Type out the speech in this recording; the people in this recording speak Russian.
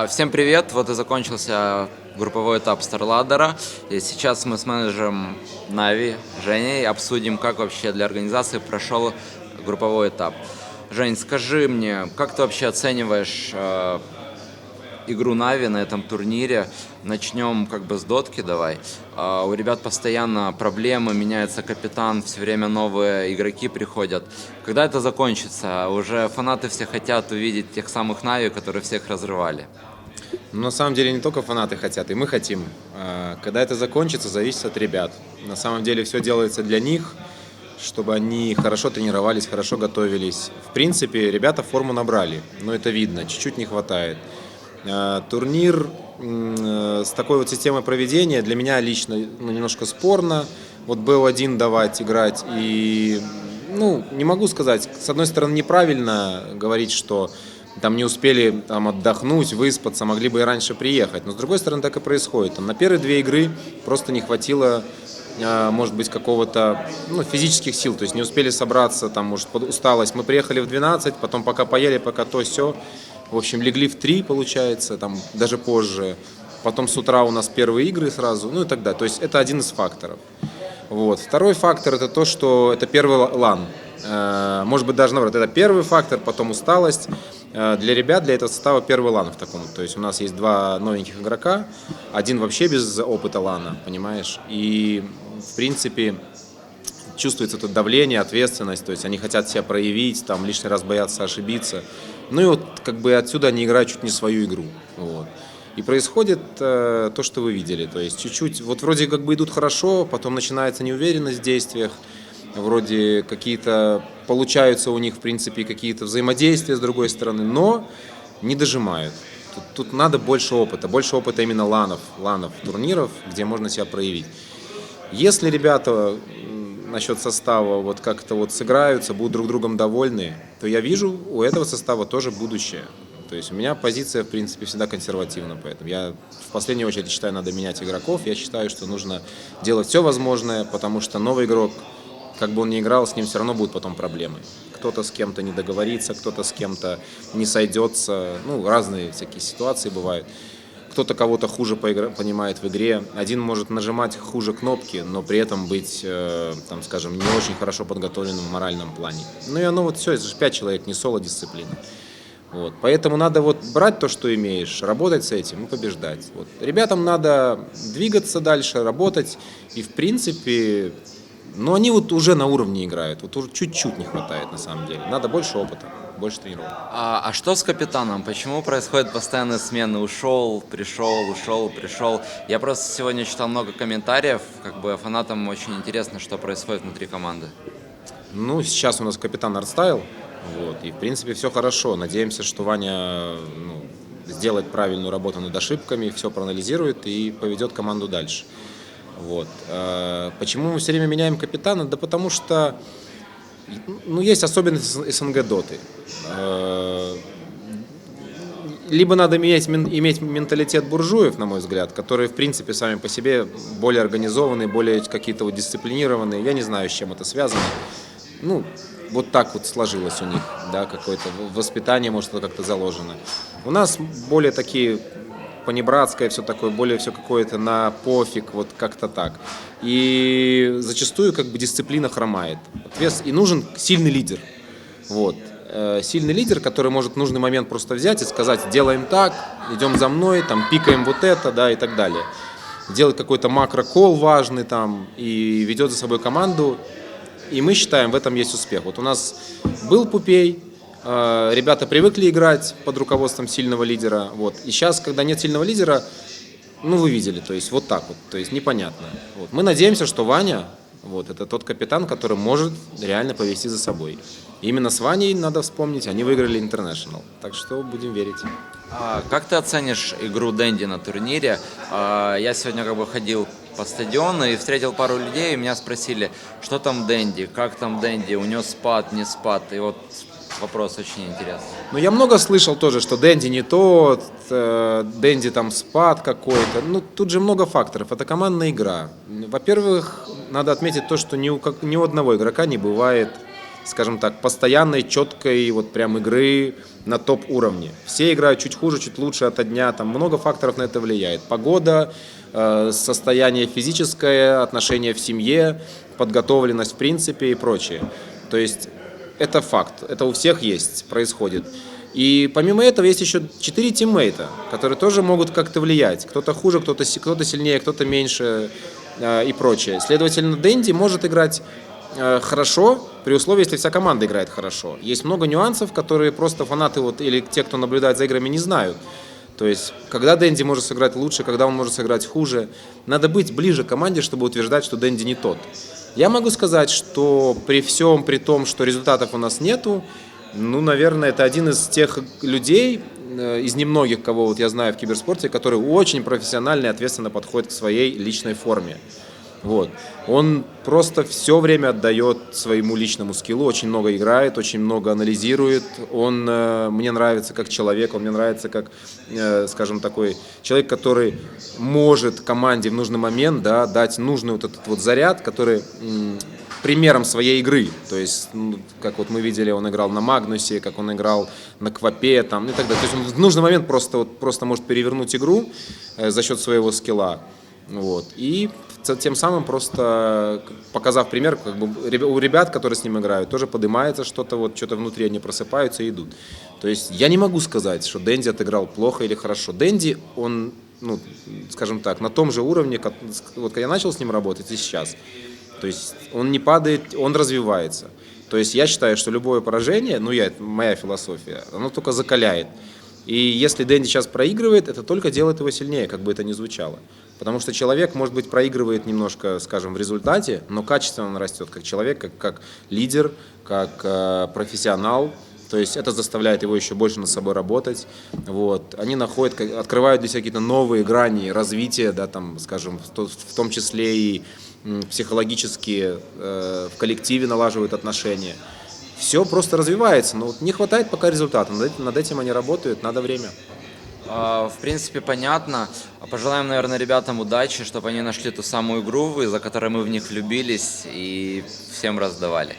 Всем привет! Вот и закончился групповой этап StarLadder. И сейчас мы с менеджером Нави Женей обсудим, как вообще для организации прошел групповой этап. Жень, скажи мне, как ты вообще оцениваешь игру Нави на этом турнире? Начнем с дотки, давай. У ребят постоянно проблемы, меняется капитан, все время новые игроки приходят. Когда это закончится? Уже фанаты все хотят увидеть тех самых Нави, которые всех разрывали. На самом деле не только фанаты хотят, и мы хотим. Когда это закончится, зависит от ребят. На самом деле все делается для них, чтобы они хорошо тренировались, хорошо готовились. В принципе, ребята форму набрали, но это видно, чуть-чуть не хватает. Турнир с такой вот системой проведения для меня лично немножко спорно. Вот БО1 давать, играть и, не могу сказать, с одной стороны неправильно говорить, что там не успели отдохнуть, выспаться, могли бы и раньше приехать. Но с другой стороны так и происходит. На первые две игры просто не хватило, может быть, какого-то физических сил. То есть не успели собраться, может усталость. Мы приехали в 12, потом пока поели, пока то все. В общем, легли в 3, получается, даже позже. Потом с утра у нас первые игры сразу, и так далее. То есть это один из факторов. Вот. Второй фактор это то, что это первый лан. Может быть, даже наоборот, это первый фактор, потом усталость. Для ребят, для этого состава первый лан в таком. То есть у нас есть два новеньких игрока, один вообще без опыта лана, понимаешь? И, в принципе, чувствуется это давление, ответственность, то есть они хотят себя проявить, лишний раз боятся ошибиться. И вот отсюда они играют чуть не свою игру. Вот. И происходит то, что вы видели. То есть чуть-чуть, вот вроде идут хорошо, потом начинается неуверенность в действиях, вроде какие-то получаются у них, в принципе, какие-то взаимодействия с другой стороны, но не дожимают. Тут надо больше опыта именно ланов, турниров, где можно себя проявить. Если ребята насчет состава как-то сыграются, будут друг другом довольны, то я вижу у этого состава тоже будущее. То есть у меня позиция, в принципе, всегда консервативна, поэтому я в последнюю очередь считаю, надо менять игроков. Я считаю, что нужно делать все возможное, потому что новый игрок, как бы он ни играл, с ним все равно будут потом проблемы. Кто-то с кем-то не договорится, кто-то с кем-то не сойдется. Разные всякие ситуации бывают. Кто-то кого-то хуже понимает в игре. Один может нажимать хуже кнопки, но при этом быть, не очень хорошо подготовленным в моральном плане. И оно все, это же 5 человек, не соло-дисциплина. Вот. Поэтому надо брать то, что имеешь, работать с этим и побеждать. Вот. Ребятам надо двигаться дальше, работать. И в принципе, они уже на уровне играют. Уже чуть-чуть не хватает на самом деле. Надо больше опыта, больше тренировок. А что с капитаном? Почему происходят постоянные смены? Ушел, пришел, ушел, пришел. Я просто сегодня читал много комментариев. Фанатам очень интересно, что происходит внутри команды. Сейчас у нас капитан Артстайл. Вот. И в принципе все хорошо. Надеемся, что Ваня сделает правильную работу над ошибками, все проанализирует и поведет команду дальше. Вот. Почему мы все время меняем капитана? Да потому что есть особенности СНГ доты. Либо надо иметь менталитет буржуев, на мой взгляд, которые в принципе сами по себе более организованные, более какие-то дисциплинированные. Я не знаю, с чем это связано. Так сложилось у них, какое-то воспитание, может, это как-то заложено. У нас более такие понебратское, все такое, более все какое-то на пофиг, как-то так. И зачастую дисциплина хромает. И нужен сильный лидер. Вот. Сильный лидер, который может в нужный момент просто взять и сказать: делаем так, идем за мной, пикаем это, и так далее. Делать какой-то макро-колл важный и ведет за собой команду. И мы считаем, в этом есть успех. Вот у нас был Пупей, ребята привыкли играть под руководством сильного лидера. Вот. И сейчас, когда нет сильного лидера, вы видели, то есть то есть непонятно. Вот. Мы надеемся, что Ваня, это тот капитан, который может реально повести за собой. И именно с Ваней, надо вспомнить, они выиграли International. Так что будем верить. Как ты оценишь игру Дэнди на турнире? Я сегодня ходил по стадиону и встретил пару людей, и меня спросили, что там Дэнди, как там Дэнди, у него спад, не спад. И вопрос очень интересный. Я много слышал тоже, что Дэнди не тот, Дэнди спад какой-то. Тут же много факторов. Это командная игра. Во-первых, надо отметить то, что ни у одного игрока не бывает скажем так, постоянной, четкой вот прям игры на топ-уровне. Все играют чуть хуже, чуть лучше ото дня, там много факторов на это влияет. Погода, состояние физическое, отношения в семье, подготовленность в принципе и прочее. То есть это факт, это у всех есть, происходит. И помимо этого есть еще 4 тиммейта, которые тоже могут как-то влиять. Кто-то хуже, кто-то сильнее, кто-то меньше и прочее. Следовательно, Дэнди может играть хорошо, при условии, если вся команда играет хорошо. Есть много нюансов, которые просто фанаты вот, или те, кто наблюдает за играми, не знают. То есть, когда Дэнди может сыграть лучше, когда он может сыграть хуже. Надо быть ближе к команде, чтобы утверждать, что Дэнди не тот. Я могу сказать, что при всем, при том, что результатов у нас нету, ну, наверное, это один из тех людей, из немногих, кого вот я знаю в киберспорте, который очень профессионально и ответственно подходит к своей личной форме. Вот. Он просто все время отдает своему личному скиллу, очень много играет, очень много анализирует. Он мне нравится как человек, он мне нравится как, скажем, такой человек, который может команде в нужный момент, да, дать нужный вот этот вот заряд, который примером своей игры. То есть, как вот мы видели, он играл на Магнусе, как он играл на Квапе там, и так далее. То есть он в нужный момент просто может перевернуть игру за счет своего скилла. Вот. И тем самым просто показав пример, как бы у ребят, которые с ним играют, тоже поднимается что-то, вот что-то внутри, они просыпаются и идут. То есть я не могу сказать, что Дэнди отыграл плохо или хорошо. Дэнди, он, ну, скажем так, на том же уровне, вот когда я начал с ним работать и сейчас. То есть он не падает, он развивается. То есть я считаю, что любое поражение, ну, моя философия, оно только закаляет. И если Дэнди сейчас проигрывает, это только делает его сильнее, как бы это ни звучало. Потому что человек, может быть, проигрывает немножко, скажем, в результате, но качественно он растет как человек, как лидер, как профессионал. То есть это заставляет его еще больше над собой работать. Вот. Они открывают для себя какие-то новые грани развития, да, там, скажем, в том числе и психологически в коллективе налаживают отношения. Все просто развивается, но вот не хватает пока результата. Над этим они работают, надо время. В принципе, понятно. Пожелаем, наверное, ребятам удачи, чтобы они нашли ту самую игру, из-за которой мы в них влюбились и всем раздавали.